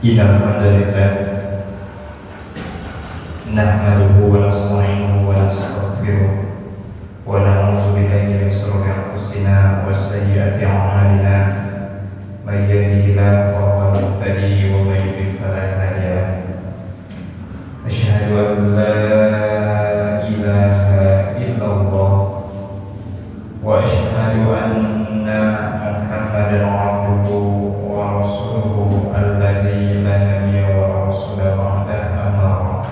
Innal hamdalillah nahmaduhu wa nasta'inuhu wa nastaghfiruh wa na'udzu billahi min shururi anfusina wa sayyiati a'malina may yahdihillahu fa huwa muhtadi wa may yudlil fala hadiya lahu asyhadu an la ilaha illallah wa asyhadu anna Muhammadan abduhu wa rasuluhu alladzi la nabiyya wa rasula ba'dahu amma ba'd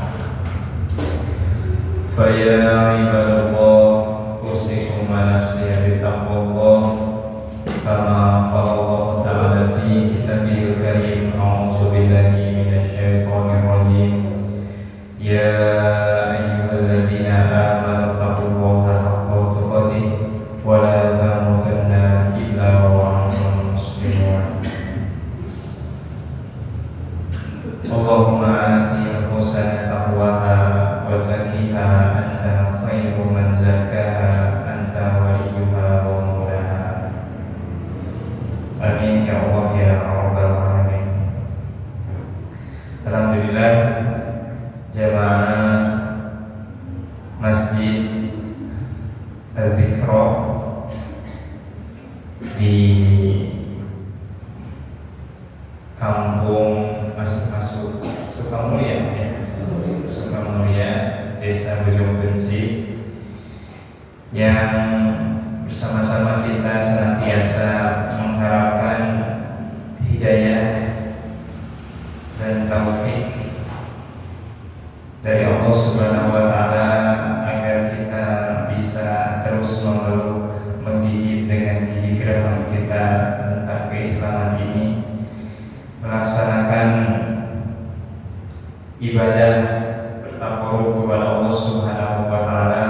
fa ya ibadallah usikum wa nafsi bittaqwallah kama qala Allah ta'ala fi kitabihil karim a'udzu billahi minasy syaithanir rajim ya ayyuhalladzina amanu taqullaha haqqa tuqatih wa la tamutunna illa wa antum muslimun. Allahumma ati nufusana taqwaha wa zakkiha anta khairu man zakkaha anta waliyuha wa mawlaha. Amin ya Allah ya rabbal alamin. Alhamdulillah jamaah Masjid Al-Dzikra di kampung masuk Sukamulya ya. Sukamulya Desa Bojongbenci yang bersama-sama kita senantiasa mengharapkan hidayah dan taufik dari Allah Subhanahu wa taala agar kita bisa terus memeluk, menggigit dengan gigi geraham kita tentang keislaman ini, melaksanakan ibadah bertakarub kepada Allah Subhanahu wa taala,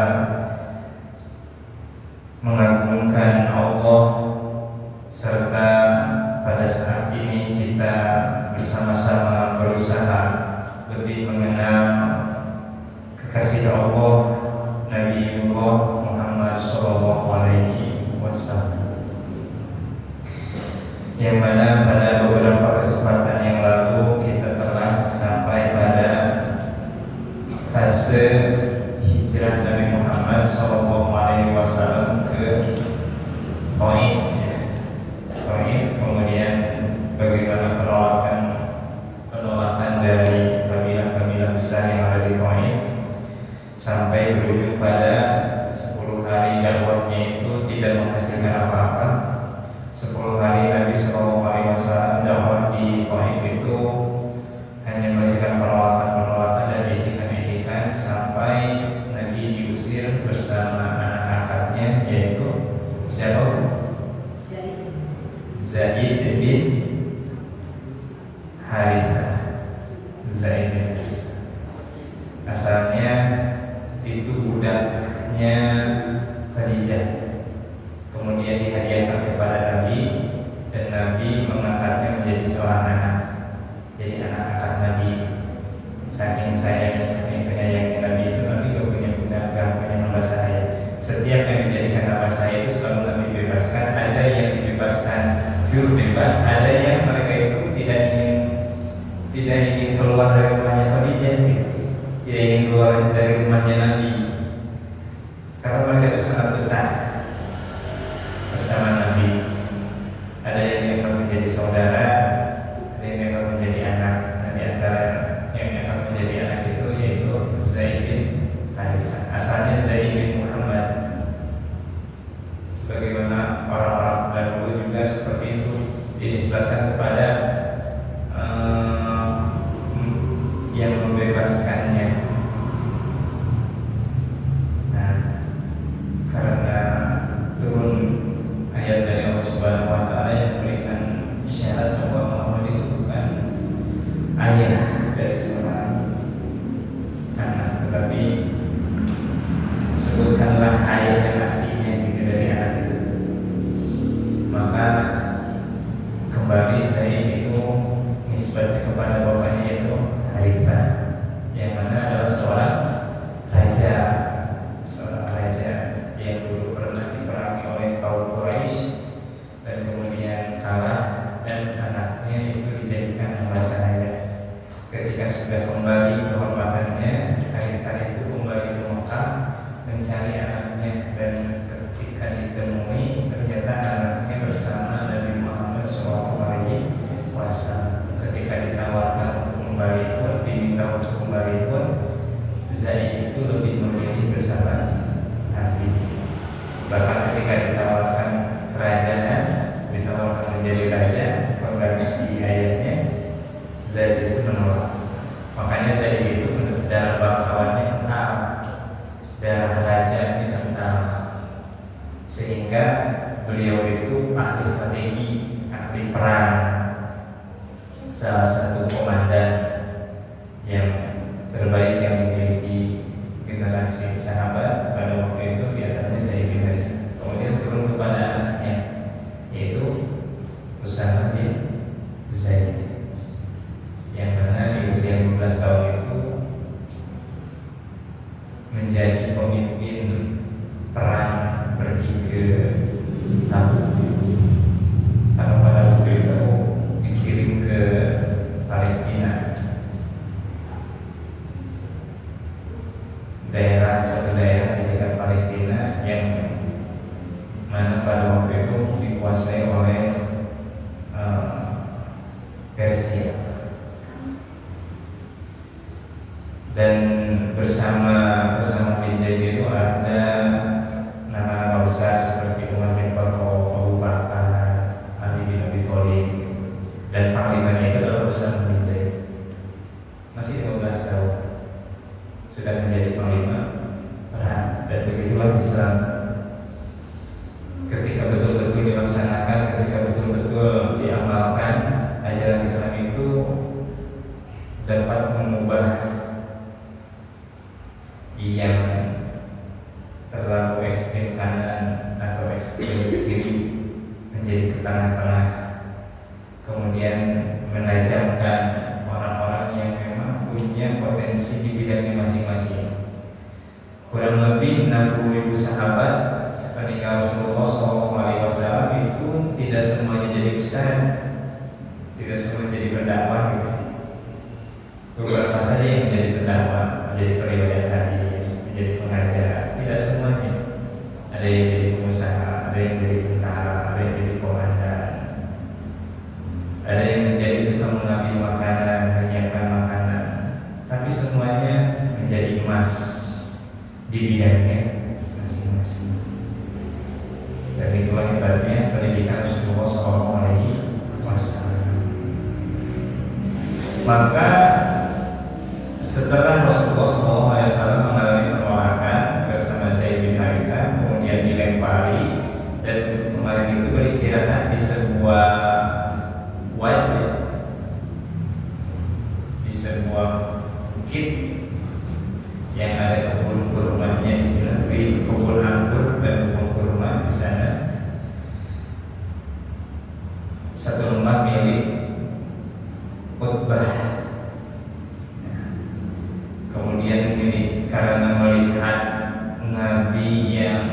mengagungkan Allah, serta pada saat ini kita bersama-sama berusaha lebih mengenal kekasih Allah Nabiullah Muhammad sallallahu alaihi wasallam, yang mana pada beberapa kesempatan yang lalu kita telah sampai pada fase hijrah Nabi Muhammad sallallahu alaihi wasallam ke Taif, kemudian bagaimana penolakan dari kabilah-kabilah besar yang ada di Taif, sampai berujung pada 10 hari dakwahnya itu tidak menghasilkan apa-apa. 10 hari Nabi Sallallahu Alaihi Wasallam dakwah di Taif itu hanya melahirkan penolakan dan ejekan-ejekan, sampai Nabi diusir bersama anak angkatnya, yaitu siapa? Zaid bin Harithah. Zaid bin Harithah asalnya itu budaknya Khadijah, kemudian dihadiahkan kepada Nabi, dan Nabi mengangkatnya menjadi seorang anak, jadi anak angkat Nabi. Saking sayang, saking penyayangnya Nabi itu, Nabi gak punya budak, gak punya hamba sahaya. Setiap yang dijadikan hamba sahaya itu selalu Nabi bebaskan. Ada yang dibebaskan pure bebas, ada yang mereka itu tidak ingin keluar dari rumahnya Khadijah, tidak ingin keluar dari rumahnya Nabi, karena mereka itu sangat betah bersama Nabi. Ada yang akan menjadi saudara, ada yang akan menjadi anak. Nah, di antara yang akan menjadi anak itu yaitu Zaid bin Harithah. Asalnya Zaid bin Muhammad, sebagaimana orang-orang terdahulu juga seperti itu dinisbatkan kepada yang membebaskannya. Nah, karena turun ayat dari Allah Subhanahu wa taala yang memberikan isyarat bahwa Muhammad itu bukan ayah dari seorang anak, tetapi sebutkanlah ayah yang aslinya gitu dari anak itu. Maka kembali Zaid itu beliau itu ahli strategi, ahli perang, salah satu komandan yang terbaik yang dimiliki generasi sahabat pada waktu itu, di antaranya Zaid bin Harithah. Kemudian turun kepada anaknya, yaitu Usama bin Zaid, yang mana di usia 15 tahun itu menjadi pemimpin perang pergi ke Tabuk. Karena pada waktu itu dikirim ke Palestina, suatu daerah di dekat Palestina yang mana pada waktu itu dikuasai oleh Persia. Dan bersama bin Zaid itu ada nama-nama besar seperti Umar bin Khattab, Abu Bakar, Ali bin Abi Thalib, dan panglimanya itu adalah Usama bin Zaid. Masih 15 tahun sudah menjadi panglima perang. Dan begitulah Islam ketika betul-betul dilaksanakan, ketika betul-betul diamalkan, ajaran Islam itu dapat mengubah yang terlalu ekstrem kanan atau ekstrem kiri menjadi ke tengah-tengah, kemudian menajamkan orang-orang yang memang punya potensi di bidangnya masing-masing. Kurang lebih 60.000 sahabat sepeninggal Rasulullah SAW itu tidak semuanya jadi ustaz, tidak semua jadi pendakwah gitu. Beberapa saja yang menjadi pendakwah, menjadi periwayat hadis, menjadi pengajar. Tidak semuanya. Ada yang jadi pengusaha, ada yang jadi tentara, ada yang jadi komandan, ada yang menjadi tukang mengambil makanan, menyiapkan makanan. Tapi semuanya menjadi emas di bidangnya masing-masing. Dan itulah hebatnya pendidikan Rasulullah SAW. Maka setelah Rasulullah SAW mengalami penolakan bersama Zaid bin Harithah, kemudian dilempari, dan kemarin itu beristirahat di sebuah wadi, di sebuah bukit yang ada kebun kurmanya di sana, di kebun anggur dan kebun kurma di sana. Satu lembah milik Utbah. Kemudian ini karena melihat Nabi yang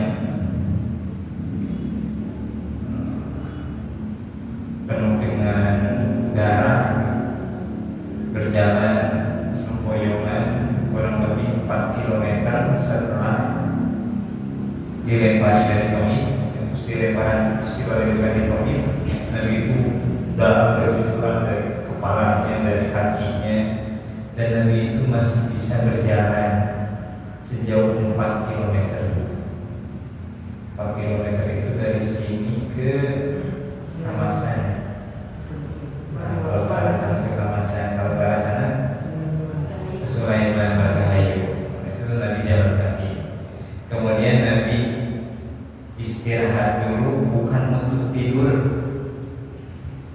penuh dengan darah berjalan sempoyongan kurang lebih 4 km setelah dilempari dari Taif, terus dilempari dari Taif, Nabi itu darah bercucuran dari kepalanya, dari kakinya, dan Nabi itu masih bisa berjalan sejauh 4 km. 4 km itu dari sini ke Ramasan. Nah, kalau ke arah sana ke Ramasan, kalau ke arah sana ke Sulaiman Margahayu, itu Nabi jalan kaki. Kemudian Nabi istirahat dulu, bukan untuk tidur,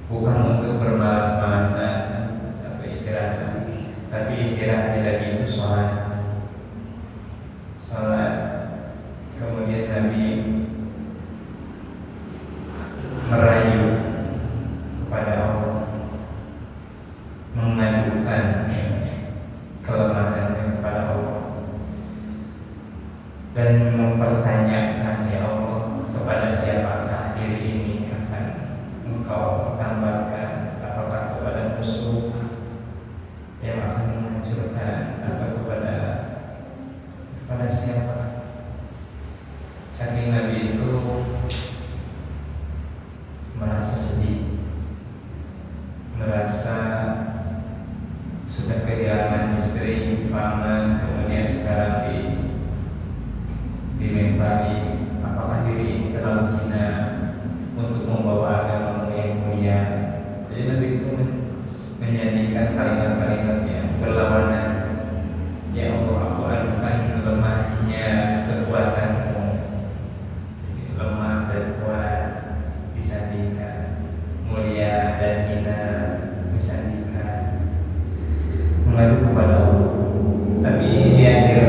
bukan untuk bermalas-malasan sampai istirahat, tapi istirahatnya Nabi itu sholat. Kemudian Nabi merayu kepada Allah, mengadukan kelemahannya kepada Allah, dan mempertanyakan, ya Allah, kepada siapakah diri ini akan Engkau tambahkan, apakah kepada musuh yang akan menghancurkan, atau kepada siapa? Saking Nabi itu merasa sedih, merasa sudah kehilangan istri, paman, kemudian sekarang dilempari. Apakah diri ini terlalu hina untuk membawa agama yang mulia? Jadi Nabi itu menyanyikan kalimat-kalimat yang berlawanan keadaan hina, misalkan mengadu kepada Allah. Tapi di akhir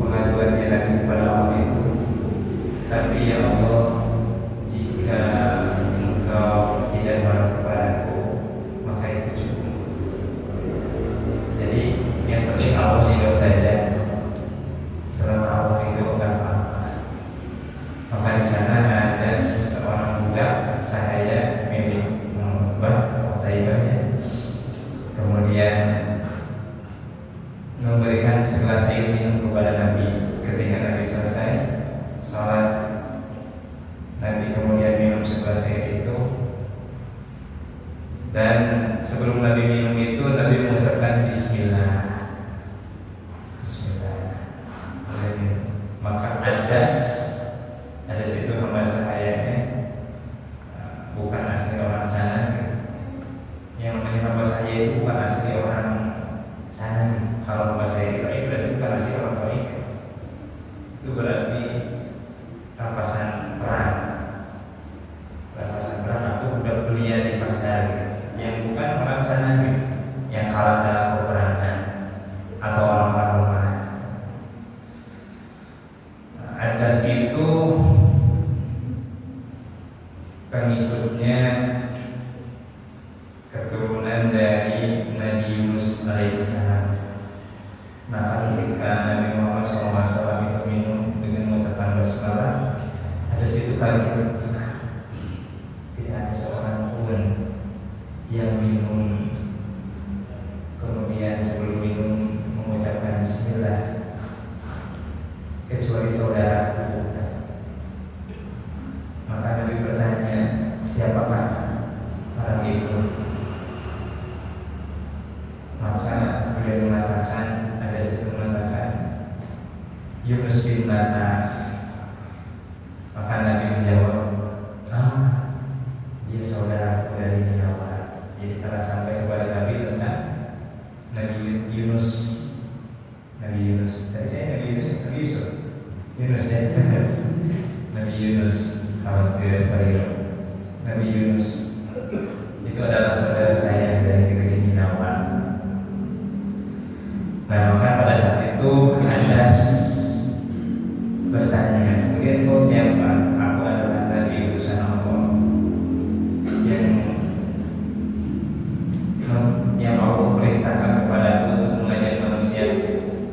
pengaduannya lagi kepada Allah itu, tapi ya Allah, jika Engkau tidak marah kepadaku, maka itu cukup. Jadi yang penting Allah ridho saja. Selama Allah ridho nggak apa-apa. Maka di sana ada seorang budak sahaya milik Taibahnya, kemudian memberikan segelas air minum kepada Nabi. Ketika Nabi selesai sholat, Nabi kemudian minum segelas air itu, dan sebelum Nabi minum itu Nabi mengucapkan Bismillah. Bismillah. Maka ada situ hamba sahayanya, bukan asli orang sana. Yang namanya hamba sahaya itu bukan asli orang sana. Kalau hamba sahaya itu berarti bukan asli orang Taif. Itu berarti rampasan perang atau budak belia di pasar, yang bukan orang sana, yang kalah dalam peperangan atau orang-orang lemah. Adas itu pengikutnya keturunan dari Nabi Yunus alaihissalam. Maka ketika Nabi Muhammad SAW itu minum dengan mengucapkan basmalah, ada situ kalimat, tidak ada seorang pun yang minum kemudian sebelum minum mengucapkan Bismillah kecuali saudaraku. Maka Nabi bertanya, siapakah orang itu? Maka beliau mengatakan, ada situ mengatakan Yunus bin Matta. Maka Nabi menjawab, dia saudaraku dari Ninawa. Jadi telah sampai kepada Nabi tentang Nabi Yunus. Tadi saya Nabi Yusuf. Yunus ya. Nabi Yunus, khawatir Fariro. Nabi Yunus itu adalah saudara saya dari negeri Ninawa. Nah, maka pada saat itu Anas bertanya, kemudian kau siapa? Aku adalah Nabi utusan Allah yang Allah perintahkan kepadaku untuk mengajak manusia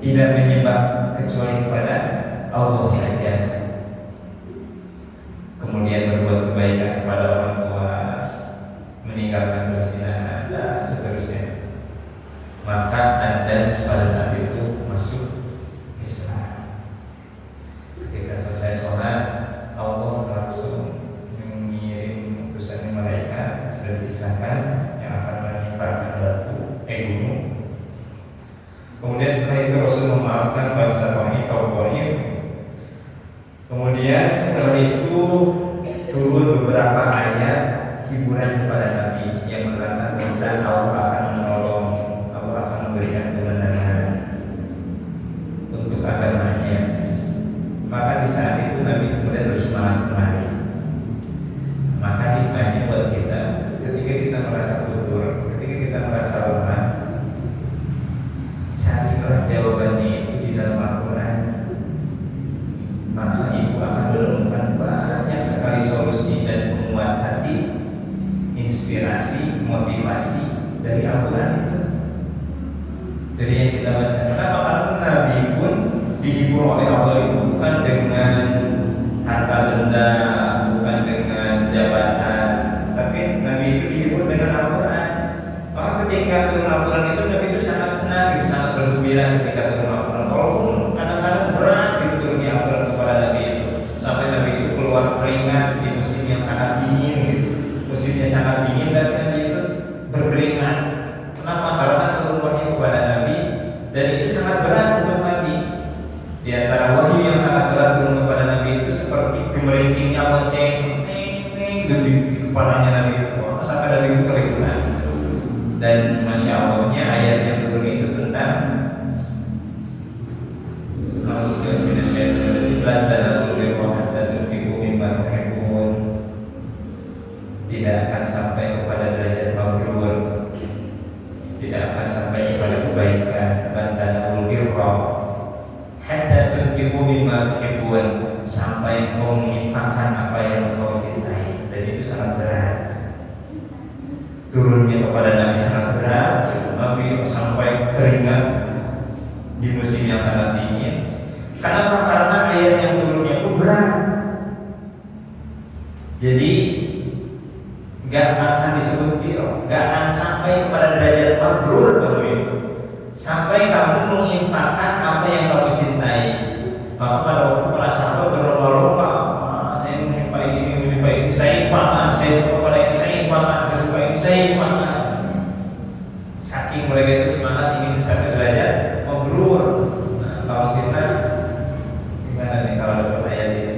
tidak menyembah kecuali kepada Allah saja, kemudian berbuat kebaikan kepada orang tua, meninggalkan perzinahan dan seterusnya. Maka Adas pada saat itu masuk Islam. Ketika selesai sholat, Allah langsung mengirim utusan malaikat, sudah dikisahkan, yang akan menimpakan gunung. Kemudian setelah itu Rasul memaafkan bangsa Bani kaum Taif. Kemudian setelah itu turun beberapa ayat hiburan kepada Nabi yang menerangkan tentang Allah akan menolong, Allah akan memberikan kemenangan untuk agamanya. Maka di saat itu Nabi kemudian bersemangat kembali. Maka hikmahnya buat kita, ketika kita merasa kotor, ketika kita merasa lemah, carilah jawabannya itu di dalam Al-Quran. Maka ibu akan menemukan banyak sekali solusi dan penguat hati, inspirasi, motivasi dari Al-Quran itu. Dari yang kita baca. Kenapa? Karena Nabi pun dihibur oleh Allah itu bukan dengan harta benda, bukan dengan jabatan, tapi Nabi itu dihibur dengan Al-Quran. Maka ketika turun Al-Quran itu Nabi itu sangat senang, itu sangat bergembira ketika turun Al-Quran. Walaupun kadang-kadang berat itu turunnya Al-Quran kepada Nabi itu, sampai Nabi itu keluar keringat di musim yang sangat dingin gitu. Musimnya sangat dingin dan Nabi itu berkeringat. Kenapa? Karena turun wahyu kepada Nabi dan itu sangat berat untuk Nabi. Di antara wahyu yang sangat berat turun kepada Nabi itu seperti gemerincingnya lonceng di kepalanya Nabi itu, sampai Nabi itu keringat. Dan masya Allahnya ayat yang turun itu tentang sampai engkau menginfakkan apa yang engkau cintai. Dan itu sangat berat. Turunnya kepada Nabi sangat berat. Nabi sampai keringat di musim yang sangat dingin. Kenapa? Karena ayat yang turunnya pun berat. Jadi gak akan disebut biro, gak akan sampai kepada derajat mabrur kamu itu, sampai kamu menginfakkan apa yang kamu cintai. Maka pada waktu para sahabat berlomba-lomba, saya menyukai ini, menyukai ini, saya infakkan, saya suka pada ini, saya infakkan, saya suka ini, saya infakkan. Saking mereka itu semangat ingin mencapai derajat mabrur. Nah, kalau kita gimana nih kalau dapat ayat ini?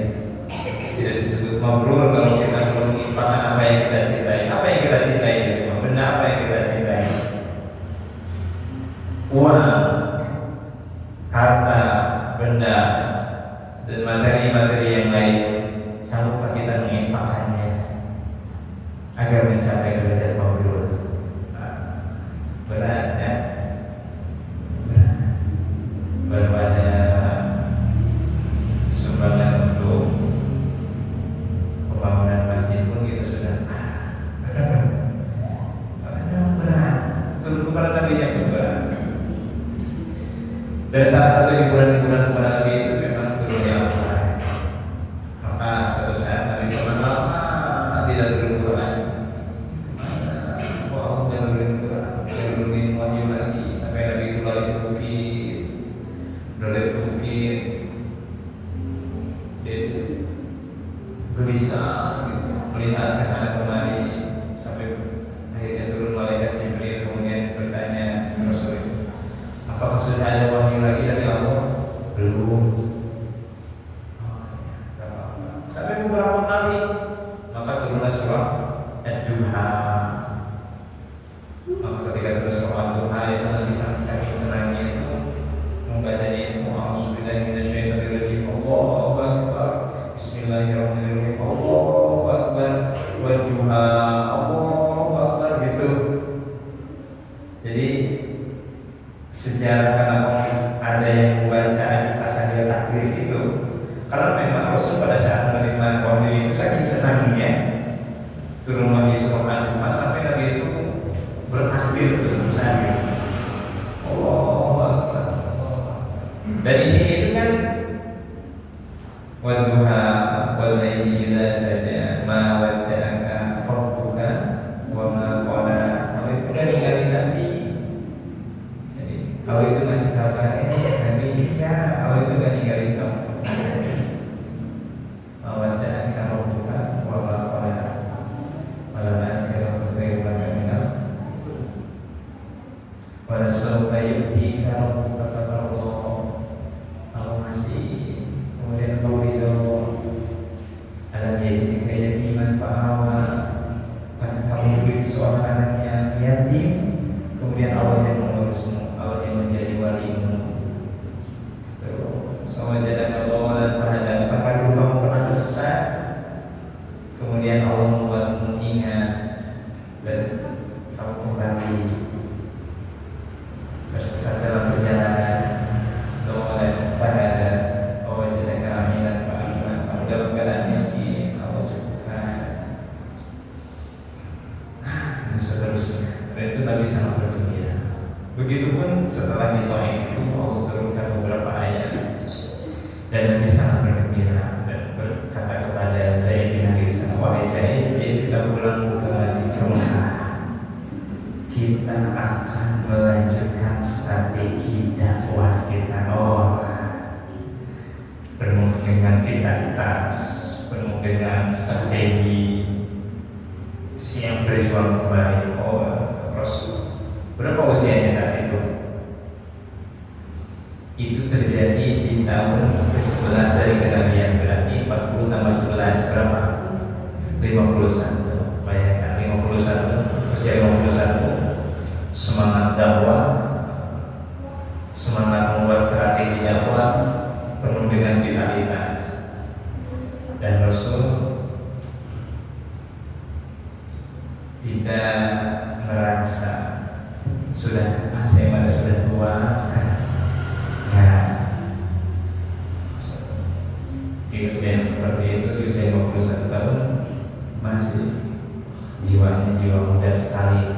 Tidak disebut mabrur kalau kita belum menginfakkan apa yang kita cintai. Apa yang kita cintai itu? Benda apa yang kita cintai? Uang, harta, benda, dan materi-materi yang lain. Sanggupkah kita menginfakkannya agar mencapai derajat mabrur? Berat ya? Berat. Baru ada sumbangan untuk pembangunan masjid pun kita sudah berat. Turun kepada Nabi yang berat. Dan salah satu hiburan-hiburan kepada Nabi itu memang turunnya Al-Quran. Maka suatu saat Nabi lama tidak turun Quran. Allah turunin Quran, turunin wahyu lagi sampai Nabi itu lari ke bukit, berlari ke bukit. Dia itu gelisah gitu, melihat ke sana kemari sampai akhirnya turun malaikat Jibril kemudian bertanya Rasul itu, apakah sudah ada wahyu lagi dari Allah? Belum. Sampai beberapa kali maka turunlah surah Ad-Duha. Maka ketika turun surah Ad-Duha itu Nabi saking senangnya itu membacanya itu A'udzubillahi minasyaitonirrajim. Allahu Akbar. Bismillahirrahmanirrahim. Allahu Akbar. Wadduha. Allahu Akbar gitu. Jadi sejarah kenapa ada yang membaca Asadiyah takbir itu karena memang Rasul pada saat menerima wahyu itu saking senangnya turun wahyu surah Al-Duha sampai Nabi itu bertakbir terus-terusan. Allahu Akbar. Dan di sini itu kan wadduha wal laili idza saja ma wadda'aka rabbuka wa ma qala. Kalau itu kan ninggalin Nabi. Jadi kalau itu masih kabarin Nabi ya, kalau itu kan ninggalin kamu. Ma wadda'aka rabbuka wa ma qala. Wal akhiratu khairun laka minal wa lasawfa yu'tika rabbuka fatarda. Kalau masih kemudian kau ridho, alam yajidka yatiman fa'awa, karena kamu itu seorang anak yang yatim, kemudian Allah yang mengurusmu, Allah yang menjadi walimu. Terus wajadaka dhalan fahada, apakah dulu kamu pernah tersesat, kemudian Allah membuatmu ingat dan kamu kembali tersesat dalam perjalanan. Dhalan fahada, wajadaka amilan fa'aghnaa, kamu dalam keadaan miskin, Allah cukupkan, dan seterusnya. Dan itu Nabi sangat bergembira. Begitupun setelah di Taif itu Allah turunkan beberapa ayat dan Nabi sangat bergembira dan berkata kepada Zaid bin Harisah, wahai Zaid, kita pulang ke Mekah, kita akan melanjutkan strategi dakwah kita. Penuh dengan vitalitas, penuh dengan strategi, siap berjuang kembali. Rasul berapa usianya saat itu? Itu terjadi di tahun ke-11 dari kenabian, berarti 40 tambah 11 berapa? 51. Bayangkan 51, usia 51, semangat dakwah, semangat membuat strategi dakwah penuh dengan vitalitas. Dan Rasul tidak merasa sudah saya pada sudah tua ya. Di usia yang yang seperti itu di usia 51 tahun masih jiwanya jiwa muda sekali.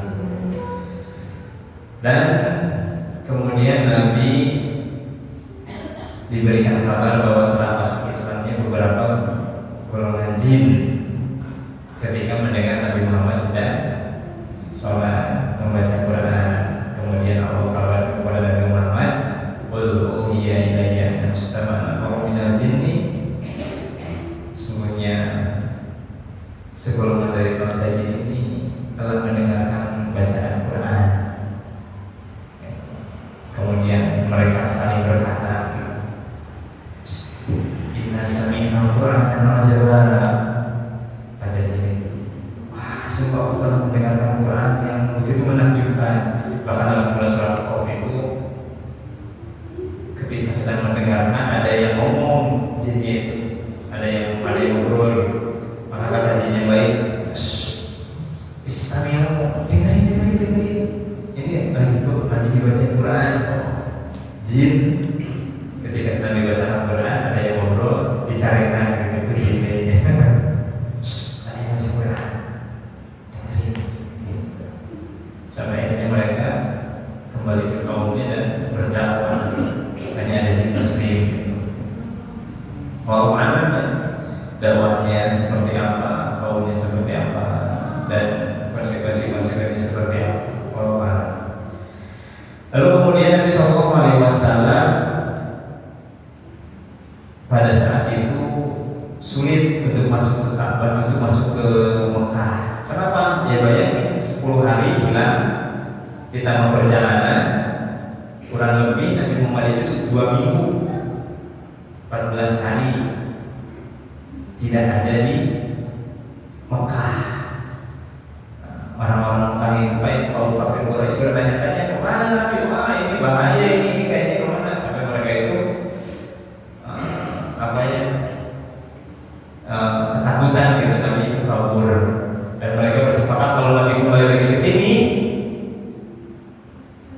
Dan kemudian Nabi diberikan kabar bahwa telah masuk Islamnya beberapa golongan jin ketika mendengar Nabi Muhammad sedang sholat membaca Quran. Kemudian Allah kabar kepada Nabi Muhammad, qul uhiya ilayya anna istama'a nafarun minal jinni, sungguhnya segolongan dari bangsa jin ini telah mendengarkan bacaan Quran. Kemudian mereka saling berkata, inna sami'na Qur'anan ajaba. Kata jin itu, wah, sungguh aku telah mendengarkan Quran yang begitu menakjubkan. Bahkan dalam surat Al-Kahf itu, ketika sedang mendengarkan ada yang ngomong jin itu, ada yang ngobrol gitu. Maka kata jin yang baik, Islamiamu, dengerin. Ini lagi dibaca Quran. Jin ketika sedang dibaca Quran ada yang ngobrol, dicarikan gitu begini. Ada yang baca Quran, dengerin. Sampai akhirnya mereka kembali ke kaumnya dan berdakwah. Hanya ada jin muslim. Walau dakwahnya seperti apa, kaumnya seperti apa, dan konsekuensi-konsekuensinya seperti apa. Lalu kemudian Nabi Shallallahu Alaihi Wasallam pada saat itu sulit untuk masuk ke Ka'bah, untuk masuk ke Mekah. Kenapa? Ya bayangin 10 hari hilang ditambah perjalanan kurang lebih Nabi Muhammad itu 2 minggu 14 hari tidak ada di Mekah. Orang-orang Mekah itu baik kaum kafir Quraisy bertanya-tanya kemana Nabi? Wah, ini bahaya, ini kayaknya kemana? Sampai mereka itu ketakutan gitu, Nabi itu kabur. Dan mereka bersepakat kalau Nabi kembali lagi ke sini,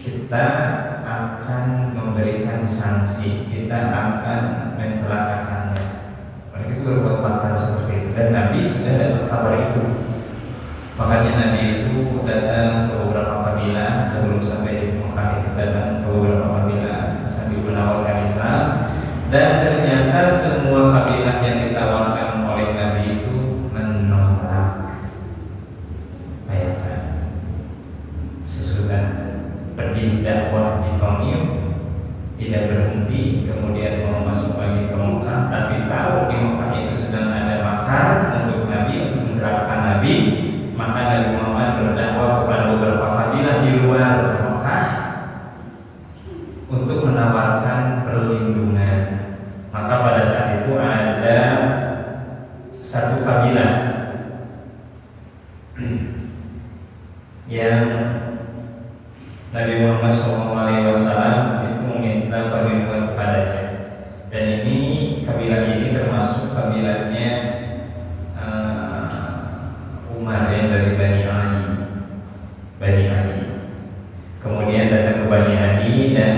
kita akan memberikan sanksi, kita akan mencelakakannya. Mereka itu berbuat makar seperti itu, dan Nabi sudah dapat kabar itu. Makanya Nabi itu datang ke beberapa kabilah sebelum sampai di Mekah, itu datang ke beberapa kabilah sambil menawarkan Islam, dan ternyata semua kabilah yang ditawarkan oleh Nabi itu menolak. Bayangkan, sesudah pedih dakwah di Taif tidak berhenti, kemudian mau masuk lagi ke Mekah, tapi tahu di Mekah itu sedang ada makar untuk Nabi, untuk mencelakakan Nabi. Maka Nabi Muhammad berdakwah kepada beberapa kabilah di luar Mekah untuk menawarkan perlindungan. Maka pada saat itu ada satu kabilah yang Nabi Muhammad SAW itu meminta perlindungan kepadanya. Dan ini kabilah ini termasuk kabilahnya Umar yang dari Bani Adi. Kemudian datang ke Bani Adi dan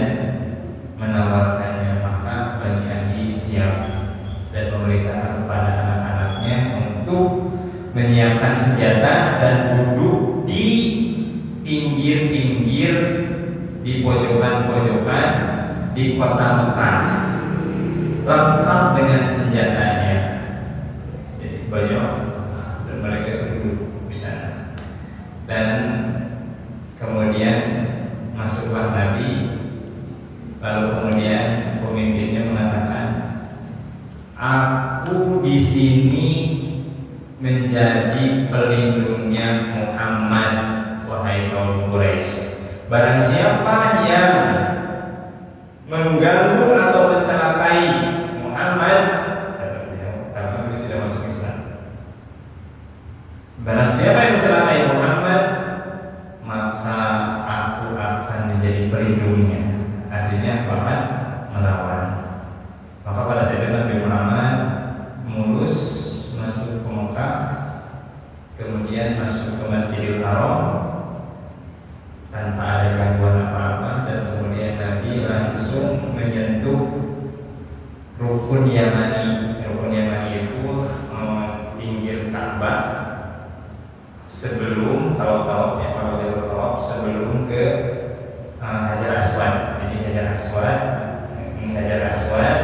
menawarkannya. Maka Bani Adi siap dan memerintahkan kepada anak-anaknya untuk menyiapkan senjata dan duduk di pinggir-pinggir, di pojokan-pojokan di kota Mekah, lengkap dengan senjatanya. Jadi banyak, dan mereka itu duduk di sana. Dan kemudian masuklah Nabi. Lalu kemudian pemimpinnya mengatakan, aku di sini menjadi pelindungnya Muhammad, wahai kaum Quraisy. Barang siapa yang mengganggu atau mencelakai Muhammad, karena beliau tidak masuk Islam. Barang siapa yang mencelakai Muhammad, maka aku akan menjadi pelindungnya. Artinya aku akan melawan. Maka pada saat itu Nabi Muhammad mulus masuk ke Mekah, kemudian masuk ke Masjidil Haram tanpa ada gangguan apa-apa, dan kemudian Nabi langsung menyentuh Rukun Yamani. Rukun Yamani sebelum kalau tawaf ya, kalau jalur tawaf sebelum ke Hajar Aswad. Jadi Hajar Aswad, ini Hajar Aswad.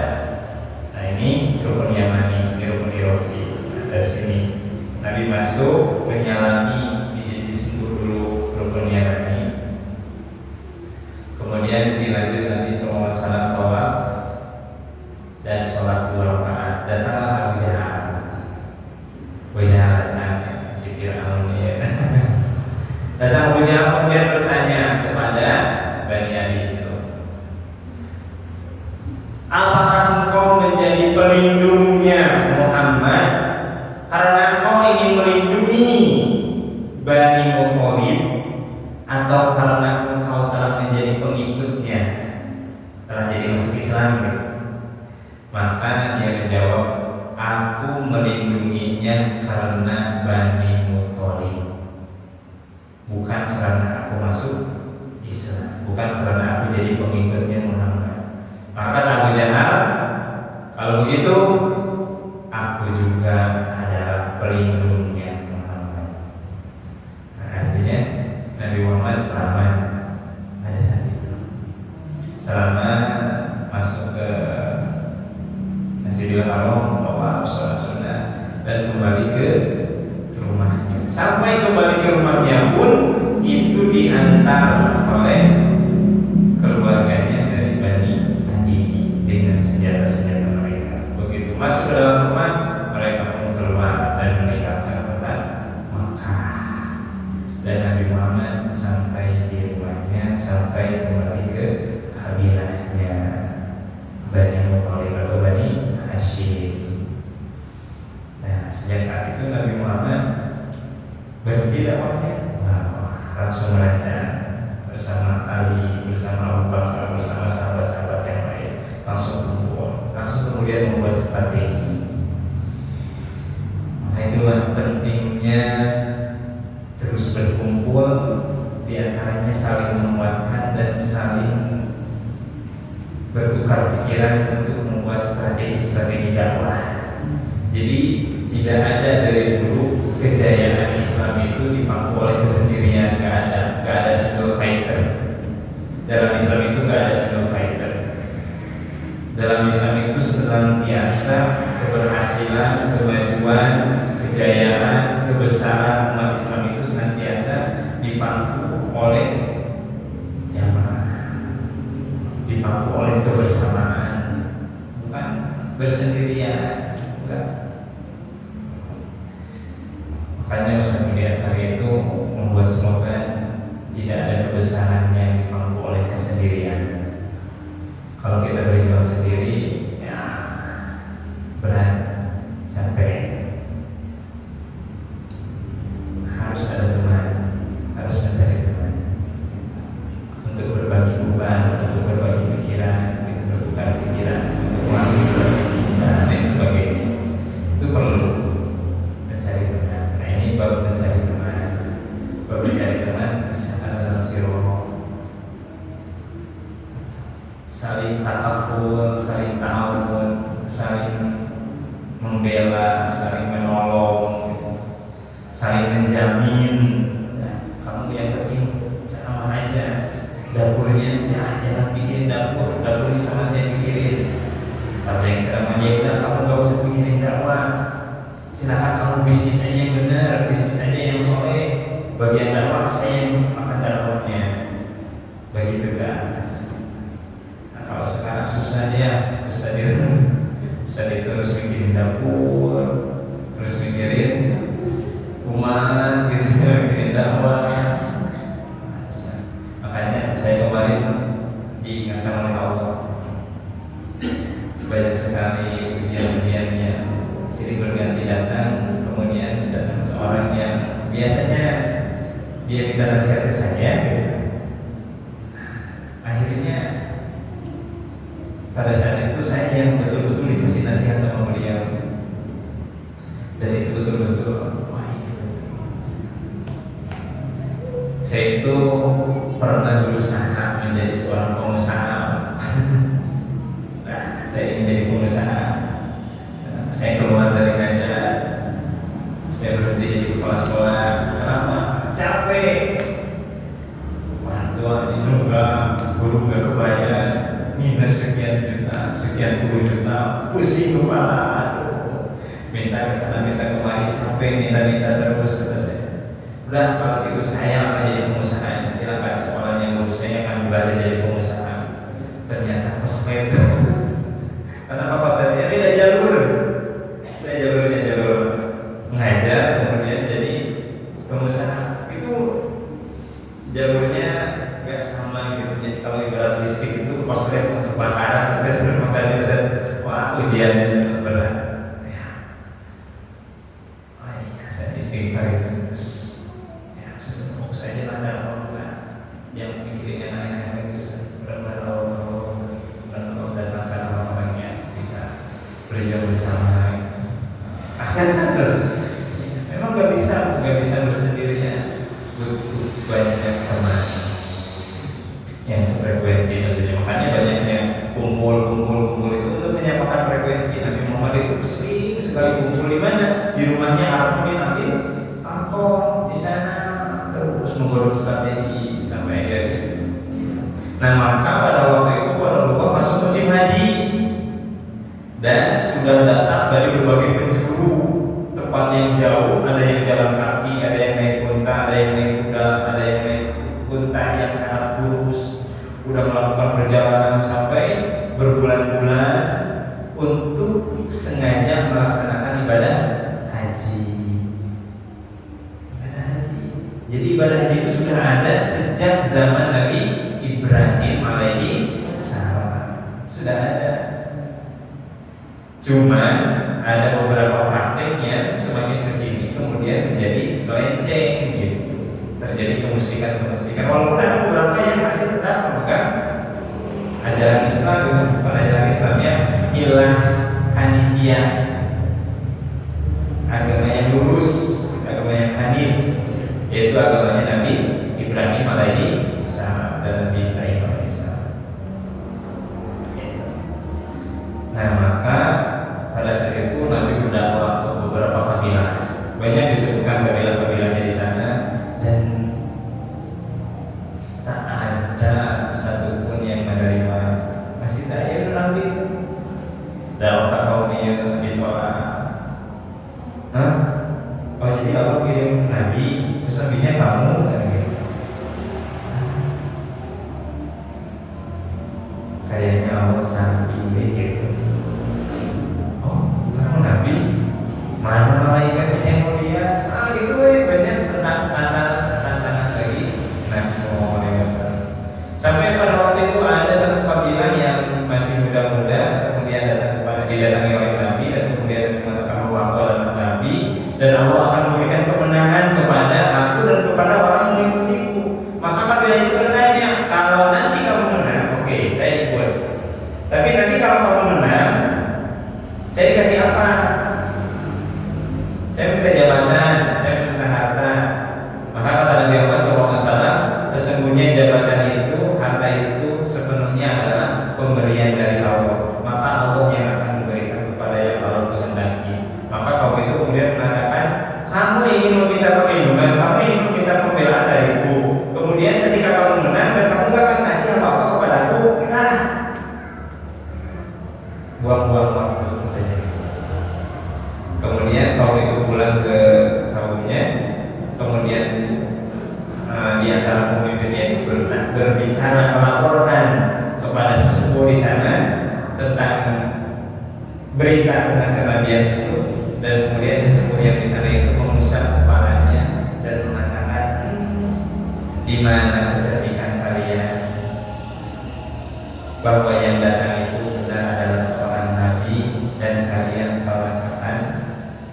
Nah ini rukun Yamani, ini rukun Iroki. Nah, dari sini Nabi masuk menyalami, disentuh dulu rukun Yamani. Kemudian dilanjut Nabi SAW tawaf dan sholat 2 rakaat. Datanglah Abu Jahal. Abu Jahal sikir alumni. Datang Abu Jahal kemudian bertanya kepada Bani Adi itu, apakah engkau menjadi pelindungnya Muhammad karena engkau ingin melindungi Bani Muthalib, atau karena engkau telah menjadi pengikutnya, telah jadi masuk Islam gitu? Maka dia menjawab, aku melindunginya karena Bani Muthalib, bukan karena aku masuk Islam, bukan karena aku jadi pengikutnya Muhammad. Maka Abu Jahal, kalau begitu aku juga adalah pelindungnya Muhammad. Nah, artinya Nabi Muhammad selamat pada saat itu, selamat masuk ke Masjidil Haram, tawaf, sholat sunnah, dan kembali ke rumahnya. Sampai kembali ke rumahnya pun itu diantar oleh keluarganya dari Bani Adi dengan senjata-senjata mereka. Begitu masuk ke dalam rumah, mereka pun keluar dan meninggalkan kota Makkah. Dan Nabi Muhammad sampai di rumahnya, sampai kembali ke kabilahnya Bani Muthalib atau Bani Hashim. Nah, sejak saat itu Nabi Muhammad berhenti dakwahnya, langsung merancang bersama Ali, bersama Abu Bakar, bersama sahabat-sahabat yang lain, langsung kumpul, langsung kemudian membuat strategi. Maka itulah pentingnya terus berkumpul, diantaranya saling menguatkan dan saling bertukar pikiran untuk membuat strategi-strategi dakwah. Jadi tidak ada dari dulu kejayaan Islam itu dipangku oleh kesendirian, gak ada single fighter. Dalam Islam itu gak ada single fighter. Dalam Islam itu senantiasa keberhasilan, kemajuan, kejayaan, kebesaran umat Islam itu senantiasa dipangku oleh jamaah, dipangku oleh kebersamaan, bukan bersendirian, bukan. Makanya Ustaz Budi Asyari itu membuat slogan, tidak ada kebesaran yang dipangku oleh kesendirian. Kalau kita berjuang sendiri, ya berat, capek. Harus ada teman, harus mencari teman untuk berbagi beban, untuk berbagi pikiran, untuk bertukar pikiran, untuk mengambil strategi dan lain sebagainya. Itu perlu mencari teman. Nah, ini bab mencari teman. Bab mencari teman adalah siroh, saling takaful, saling ta'awun, saling membela, saling menolong, saling menjamin. Nah, kamu yang penting ceramah aja, dapurnya jangan bikin dapur ini sama saya pikirin. Ada yang ceramahnya udah, kamu gak usah pikirin dakwah, silakan kamu bisnis aja yang benar, bisnis aja yang soleh, bagian dakwah saya yang makan dakwahnya. Begitu kan? Nah, kalau sekarang susah dia, bisa terus mikirin dapur, terus mikirin umat gitu, mikirin dakwah. Makanya saya kemarin diingatkan oleh Allah, banyak sekali ujian-ujian yang silih berganti datang. Kemudian datang seorang yang biasanya dia minta nasihat ke saya gitu. Akhirnya pada saat itu saya yang betul-betul dikasih nasihat sama beliau, dan itu betul-betul wah ini betul. Saya itu pernah berusaha menjadi seorang pengusaha. Nah, saya ingin menjadi pengusaha. Saya keluar dari kerja, saya berhenti jadi kepala sekolah. Kenapa? capek. Orang tua ini guru nggak kebayang, minus sekian juta, sekian puluh juta, pusing kepala, aduh, minta kesana minta kemari, capek, minta terus, kata saya. Udah, kalau gitu saya akan jadi pengusaha, silakan sekolahnya lulus, saya akan belajar jadi pengusaha. Ternyata kosmet. Kenapa kosmetnya beda jalur? Saya jalur mengajar, kemudian jadi pengusaha. Itu jalurnya nggak sama gitu. Jadi kalau ibarat listrik itu koslet sama kebakaran, saya makanya bisa, wah ujiannya sangat berat. Ya, oh iya, saya istighfar itu. Ya, sesepuh saya jalan dakwah yang mikirin anak-anak itu, benar-benar Allah datangkan orang-orang yang bisa berjuang bersama. Memang nggak bisa bersendirian, butuh banyak teman yang sefrekuensi tentunya. Makanya banyaknya kumpul itu untuk menyamakan frekuensi. Nabi Muhammad itu sering sekali kumpul di mana? Di rumahnya Arqam bin Abi Arqam, di sana terus menggodok strategi sampai jadi. Nah, maka pada waktu itu Rasulullah masuk musim haji dan sudah datang dari berbagai penjuru, tempat yang jauh, ada yang jalan kaki, ada yang naik unta, ada yang naik kuda, ada yang naik unta yang sangat lurus. Udah melakukan perjalanan sampai berbulan-bulan untuk sengaja melaksanakan ibadah haji. Jadi ibadah haji itu sudah ada sejak zaman Nabi Ibrahim alaihi salam. Sudah ada. Cuman ada beberapa praktek yang semakin kesini kemudian menjadi melenceng gitu. Terjadi kemusyrikan. Walaupun ada beberapa yang masih tetap memegang ajaran Islam, bukan ajaran Islamnya, ilah Hanifiyah, agama yang lurus, agama yang hanif, yaitu agamanya Nabi Ibrahim alaihi salam dan Nabi Ibrahim alaihi salam. Nah, maka pada saat itu Nabi berdakwah untuk beberapa kabilah. Banyak disebutkan kabilah-kabilahnya di sana dan tak ada satupun yang menerima masih daya Nabi. Dakwah kaumnya ditolak. Oh, jadi Allah kirim Nabi, terus Nabinya kamu kan gitu. Kayaknya Allah sangat pilih gitu. Oh, kamu Nabi? Mana malaikat yang mau lihat? Gitu banyak tantangan lagi. Nabi Sallallahu Alaihi Wasallam. Sampai pada waktu itu ada satu kabilah yang masih muda-muda, kemudian didatangi oleh Nabi dan kemudian mengatakan bahwa aku adalah Nabi dan Allah akan memberikan kemenangan kepada aku dan kepada orang mengikutiku. Maka kabilah itu bertanya, kalau nanti kamu menang, oke, saya ikut. Tapi nanti kalau kamu menang, saya dikasih apa? Saya minta jabatan, saya minta harta. Maka kata Nabi Muhammad SAW, sesungguhnya jabatan itu, harta itu sepenuhnya adalah pemberian dari Allah. Maka Allah yang akan memberikan kepada yang Allah kehendaki. Maka kaum itu kemudian mengatakan, kamu ingin meminta perlindungan, kamu ingin meminta pembelaan dariku. Kemudian ketika kamu menang dan kamu gak akan kasih apa-apa kepadaku, buang-buang waktu. Kemudian kaum itu pulang ke kaumnya, kemudian di antara pemimpinnya itu berbicara, melaporkan kepada sesepuh di sana tentang berita tentang kenabian itu, dan kemudian sesepuh yang di sana itu mengusap kepalanya dan mengatakan, di mana kecerdikan kalian bahwa yang datang itu benar adalah seorang nabi dan kalian telah akan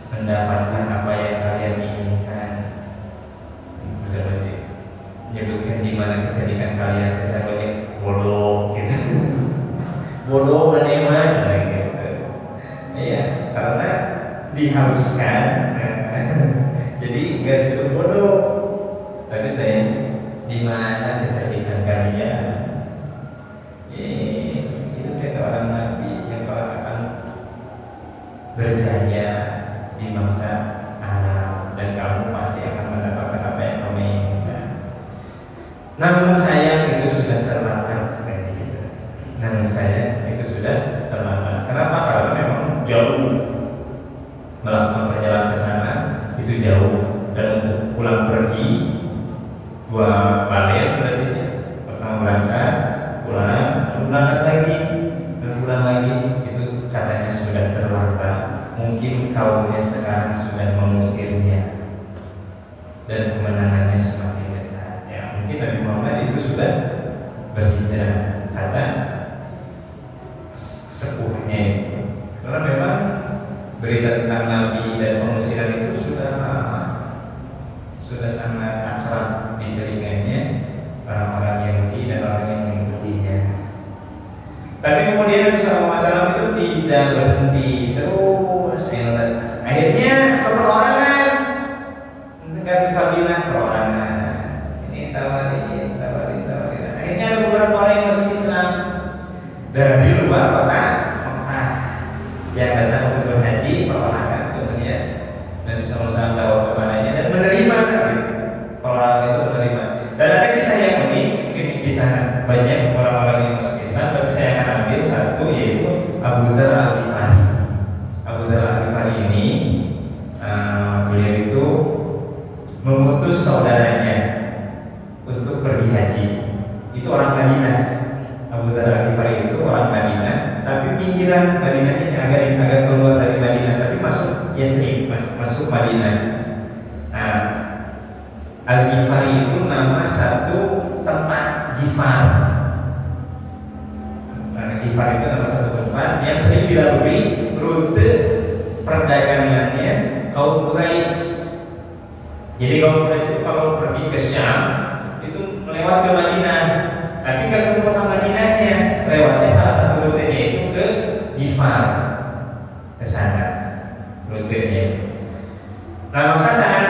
mendapatkan apa yang kalian inginkan. Seperti menyebutkan di mana kecerdikan kalian, saya banyak bodoh gitu. Bodoh meneman gitu. Iya, karena diharuskan. Jadi nggak disebut bodoh. Tapi tanya, di mana kecerdikan kalian? Itu kayak seorang nabi yang akan berjaya di masa Arab dan kamu pasti akan mendapatkan apa yang kamu inginkan. melakukan perjalanan ke sana itu jauh, dan untuk pulang pergi dua balik berarti ya. Pertama berangkat, pulang, lalu berangkat lagi, dan pulang lagi. Itu katanya sudah terlambat. Mungkin kaumnya sekarang sudah mengusirnya dan kemenangannya semakin dekat. Ya, mungkin Nabi Muhammad itu sudah berhijrah, kata sepuhnya itu. Karena memang berita tentang Nabi dan pengusiran itu sudah sangat akrab di telinganya orang-orang Yahudi dan orang yang mengikutinya. Tapi kemudian Nabi SAW itu tidak berhenti, terus akhirnya perorangan, ganti kabilah perorangan. Ini tawarin. Akhirnya ada beberapa orang yang masuk Islam dari luar kota Mekah yang datang untuk berhaji perorangan. Kemudian Nabi SAW tahu kepadanya dan menerima, perorangan itu menerima. Dan ada kisah yang unik, mungkin kisah banyak orang-orang yang masuk Islam, tapi saya akan ambil satu, yaitu Abu Dzar Al-Ghifari. Abu Dzar Al-Ghifari ini beliau itu mengutus saudaranya untuk pergi haji. Itu orang Madinah. Abu Dzar Al-Ghifari itu orang Madinah, tapi pinggiran Madinahnya agak keluar dari Madinah, tapi masuk Yasrib, masuk Madinah. Nah, Al-Ghifari itu nama satu tempat Ghifar. Nah, Ghifar itu nama satu tempat yang sering dilalui rute perdagangannya kaum Quraisy. Jadi kaum Quraisy itu kalau pergi ke Syam itu lewat ke Madinah, tapi ke kota Madinahnya lewatnya salah satu rutenya itu ke Ghifar, ke sana rutenya itu. Nah, maka saat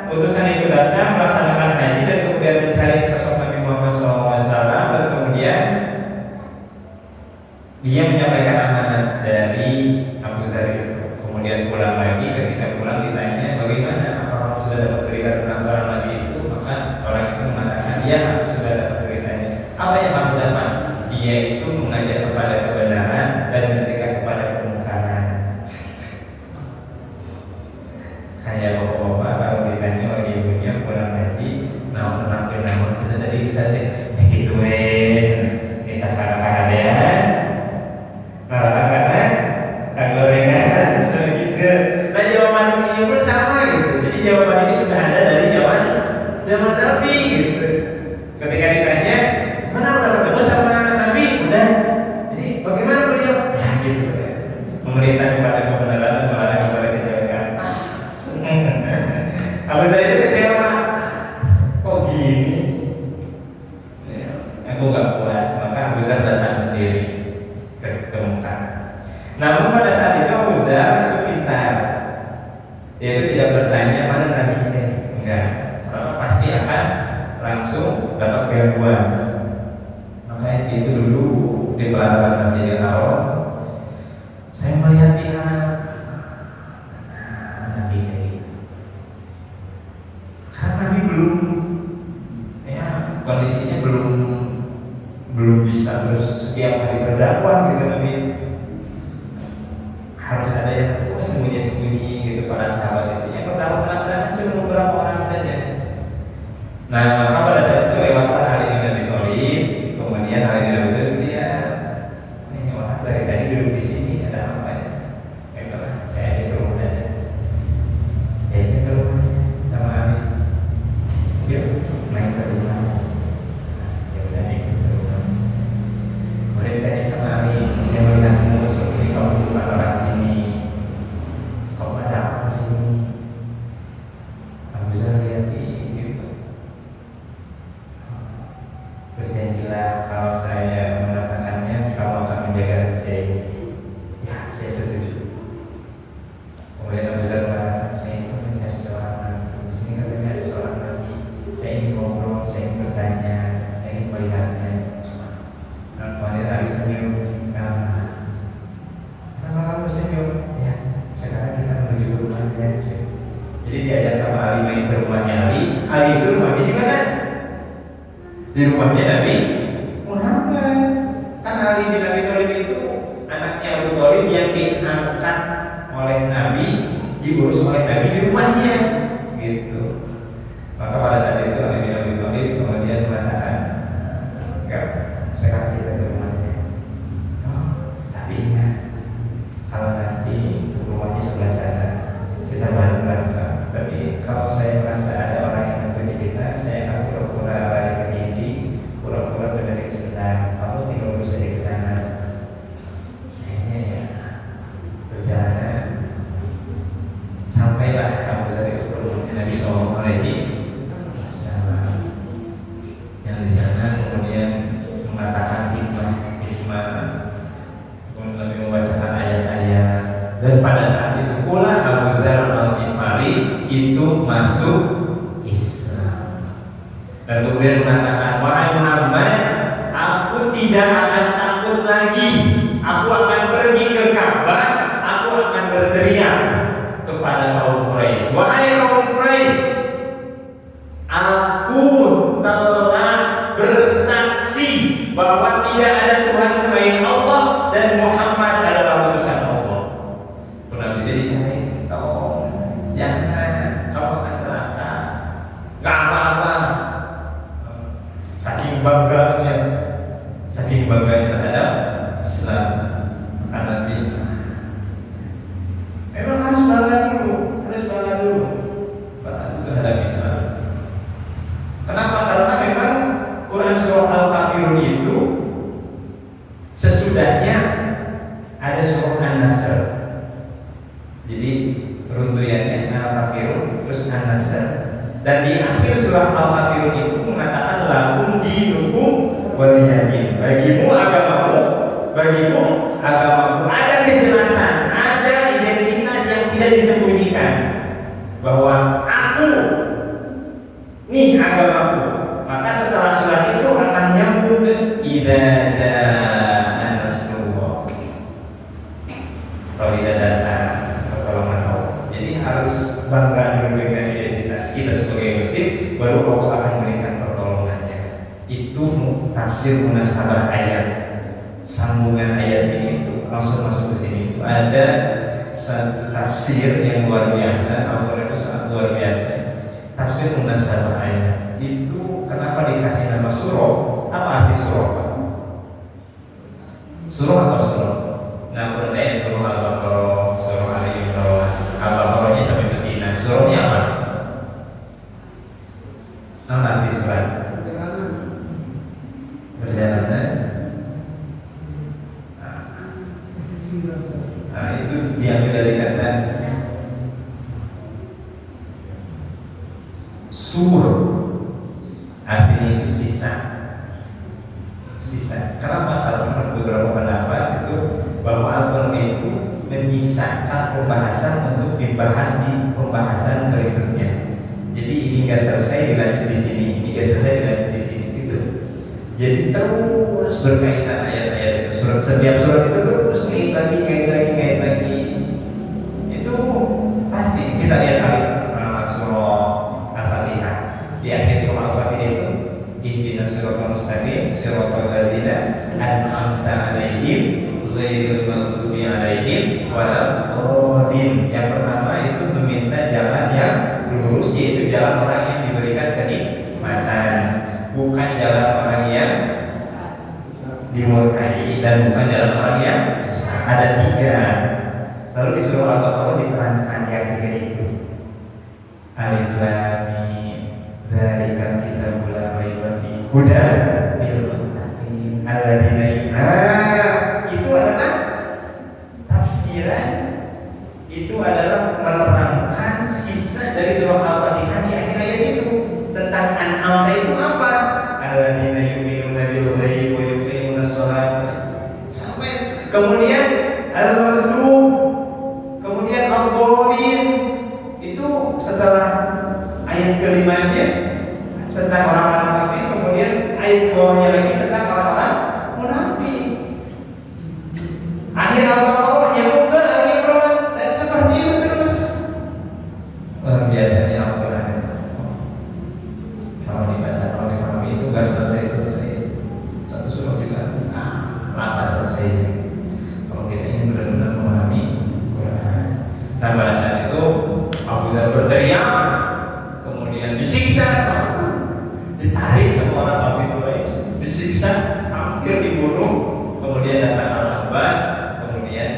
utusan itu datang melaksanakan haji dan kemudian mencari sosok Nabi Muhammad SAW, dan kemudian dia menyampaikan amanat dari Abu Dzar itu. Kemudian pulang lagi, ketika pulang ditanya bagaimana, apa kamu sudah dapat berita tentang seorang Nabi itu? Maka orang itu mengatakan, ya, aku sudah dapat beritanya. Apa yang kamu dapat? Dia itu mengajak kepada kebenaran dan mencegah kepada kemungkaran. Kayak bapak-bapak kalau ditanya oleh ibunya pulang haji, namun sudah tadi usahanya begitu wes kita kadean, karena gorengan segitu. Nah, jawaban ini pun sama gitu. Jadi jawaban ini sudah ada dari zaman Nabi gitu. Ketika ditanya, mana udah ketemu sama Nabi? Udah. Jadi bagaimana beliau? Ya gitu. Memerintah kepada kebenaran dan melarang kepada kejelekan. Abu Dzar itu kecewa. Kok gini? Ya, aku gak puas. Maka Abu Dzar datang sendiri ke Mekah. Namun pada saat itu Abu Dzar itu pintar. Dia itu tidak bertanya mana Nabi ini. Enggak. Karena pasti akan langsung dapat gangguan. Makanya itu dulu di pelataran Masjidil Haram, saya melihat dia Nabi ini. Karena Nabi belum, ya kondisinya belum bisa terus setiap hari berdakwah gitu. Nabi harus ada yang sembunyi-sembunyi gitu. Para sahabat itu yang berdakwah terang-terangan cuma beberapa orang saja. Nah, maka pada saat itu lewatlah Ali bin Abi Thalib. Kemudian Ali bin Abi Thalib dia, ini orang dari tadi duduk di sini, ada apa ya? Saya ajak ke rumah aja. Ajak ke rumah sama Ali. Yuk, main ke rumah. Ya udah, ikut ke rumah. Kemudian ditanya sama Ali, saya melihat kamu masuk ini, kamu bukan orang sini. Kamu ada apa sini? Abu Dzar lihat gitu. Berjanjilah kalau saya mengatakannya, kamu akan menjaga rahasia ini. Ya, saya setuju. Kemudian Abu Dzar mengatakan, saya itu mencari seorang nabi. Di sini katanya ada seorang nabi. Saya ingin ngobrol, saya ingin bertanya, saya ingin melihatnya. Nah, kemudian Ali senyum. Kenapa kamu senyum? Ya, sekarang kita menuju ke rumahnya. Jadi diajak sama Ali main ke rumahnya Ali. Ali itu rumahnya di mana? Di rumahnya Nabi Muhammad. Kan Ali bin Abi Thalib itu anaknya Abu Thalib yang diangkat oleh Nabi diurus oleh Nabi di rumahnya, gitu. Maka pada saat itu Ali bin Abi Thalib kemudian mengatakan, enggak, sekarang kita di rumahnya. Oh, tapi ingat, kalau nanti itu rumahnya sebelah sana, kita bareng-bareng. Tapi kalau saya merasa ada orang yang mengikuti kita, saya akan pura-pura lari ke dinding, pura-pura benerin sebentar. Kamu tinggal dulu saja ke sana. Kayaknya ya perjalanan sampailah Abu Dzar itu ke rumahnya Nabi Sallallahu Alaihi Wasallam. Yang di sana kemudian mengatakan hikmah, kemudian membacakan ayat-ayat. Dan pada saat itu pula Abu Dzar Al-Ghifari itu masuk Islam. Dan kemudian mengatakan, wahai Muhammad, aku tidak akan takut lagi. Aku akan pergi ke Ka'bah, aku akan berteriak kepada kaum Quraisy. Wahai kaum Quraisy, aku telah bersaksi bahwa tidak ada Tuhan selain Allah dan Muhammad adalah utusan Allah. Nabi jadi cari, tolong jangan, kamu akan celaka. Gak apa-apa. Saking bangganya terhadap Islam. Maka Nabi memang harus bangga dulu terhadap Islam. Kenapa? Karena memang Quran surah Al-Kafirun itu sesudahnya ada surah An-Nasr. Jadi runtuyannya Al-Kafirun terus An-Nasr, dan di akhir surah Al-Kafirun itu mengatakan lakum dinukum waliyadin, bagimu agamamu, bagimu agamamu. Ada kejelasan, ada identitas yang tidak disembunyikan bahwa aku nih agamaku. Maka setelah surat itu akan nyambung ke idza jaa nasrullah, kalau tidak datang pertolongan Allah. Jadi harus bangga dulu dengan identitas kita sebagai muslim, baru Allah akan memberikan pertolongannya. Itu tafsir munasabah ayat. Sambungan ayat ini itu langsung masuk ke sini. Itu ada satu tafsir yang luar biasa. Al-Quran itu sangat luar biasa. Tafsir munasabah ayat itu kenapa dikasih nama surah? Apa arti surah? Surah apa surah? Nah, menurut surah Al-Baqarah, surah Ali Imran, Al-Baqarahnya sampai Madinah. Surahnya apa? Nama arti surah? Perjalanan. Nah, itu diambil dari kata sur, artinya itu sisa. Kenapa? Karena menurut beberapa pendapat itu bahwa Al-Quran itu menyisakan pembahasan untuk dibahas di pembahasan berikutnya. Jadi ini nggak selesai dilanjut di sini, ini nggak selesai dilanjut di sini, gitu. Jadi terus berkaitan ayat-ayat itu. Setiap surat itu terus ngait lagi. Itu pasti kita lihat surah Al-Fatihah. Di akhir surah Al-Fatihah itu ihdinas siratal mustaqim siratal ladzina an'amta 'alaihim ghairil maghdubi 'alaihim waladdallin. Yang pertama itu meminta jalan yang lurus, yaitu jalan orang yang diberikan kenikmatan, bukan jalan orang yang dimurkai, dan bukan jalan orang yang sesat. Ada tiga. Lalu di surah Al-Baqarah diterangkan yang tiga itu. Alif Lam Mim, dzalikal kitabul la raiba fihi hudan lil muttaqin alladzina itu adalah tafsiran, itu adalah menerangkan sisa dari surah Al-Fatihah di akhir ayat itu. Tentang An'amta itu apa? Alladzina yu'minuna bil ghaibi wa yuqimuna shalat. Sampai kemudian Al-Maghdub, kemudian Ad-Dallin. Itu setelah ayat kelimanya tentang orang-orang kafir, kemudian ayat Abu Dzar berteriak, kemudian disiksa, ditarik sama orang kafir Quraisy, disiksa, hampir dibunuh. Kemudian datang Al-Abbas, kemudian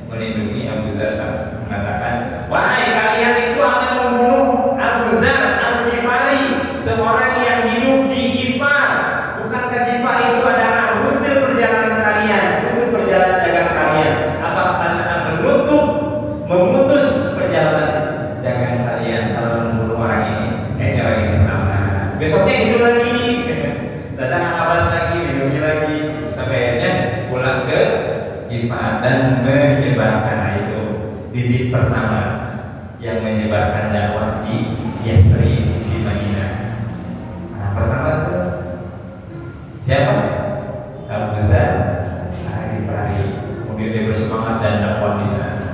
melindungi Abu Dzar, mengatakan, wahai kalian itu akan membunuh Abu Dzar Al-Ghifari, seorang yang hidup di Ghifar. Bukankah Ghifar itu adalah rute perjalanan kalian, rute perjalanan dagang kalian? Apakah kalian akan memutus perjalanan dagang kalian kalau membunuh orang ini? Orang ini selamat. Besoknya hidup lagi, datang Abbas lagi, lindungi lagi, sampai akhirnya pulang ke Ghifar dan menyebarkan itu bibit pertama yang menyebarkan dakwah di Yathrib di Madinah. Nah, pertama itu siapa? Abu Dzar Al-Ghifari. Kemudian dia bersemangat dan dakwah di sana.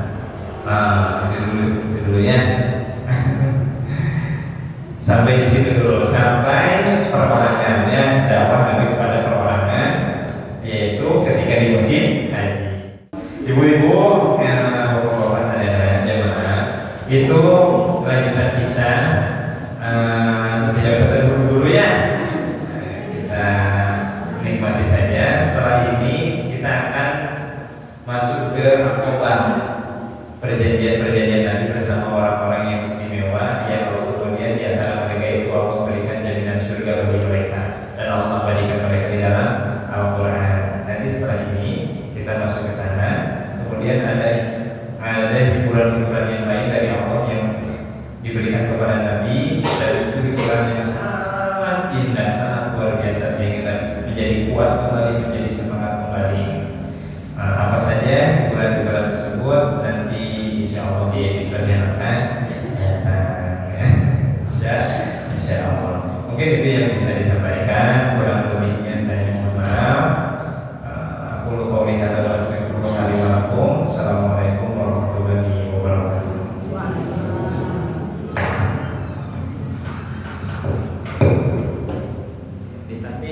Itu dulu ya. Sampai di situ dulu, sampai perorangannya dakwah Nabi kepada perorangan, yaitu ketika di musim haji. Ibu-ibu, bapak-bapak saudara jemaah, itu lanjutan kisah. Tidak usah terburu-buru ya. Kita nikmati saja. Setelah ini kita akan masuk ke Aqabah, perjanjian Nabi bersama orang-orang yang istimewa, yang Allah kemudian di antara mereka itu Allah memberikan jaminan surga bagi mereka dan Allah abadikan mereka di dalam Al-Quran. Nanti setelah ini kita masuk ke sana. Kemudian ada hiburan-hiburan yang lain dari Allah yang diberikan kepada Nabi, dan itu hiburan yang sangat indah, sangat luar biasa sehingga kita menjadi kuat kembali, menjadi semangat kembali. Apa saja hiburan-hiburan tersebut nanti insya Allah di episode yang akan insya Allah. Mungkin itu yang bisa disampaikan. Kurang lebihnya saya mohon maaf. Aku qouli hadza wa astaghfirullah li wa lakum. Assalamualaikum warahmatullahi wabarakatuh. Tapi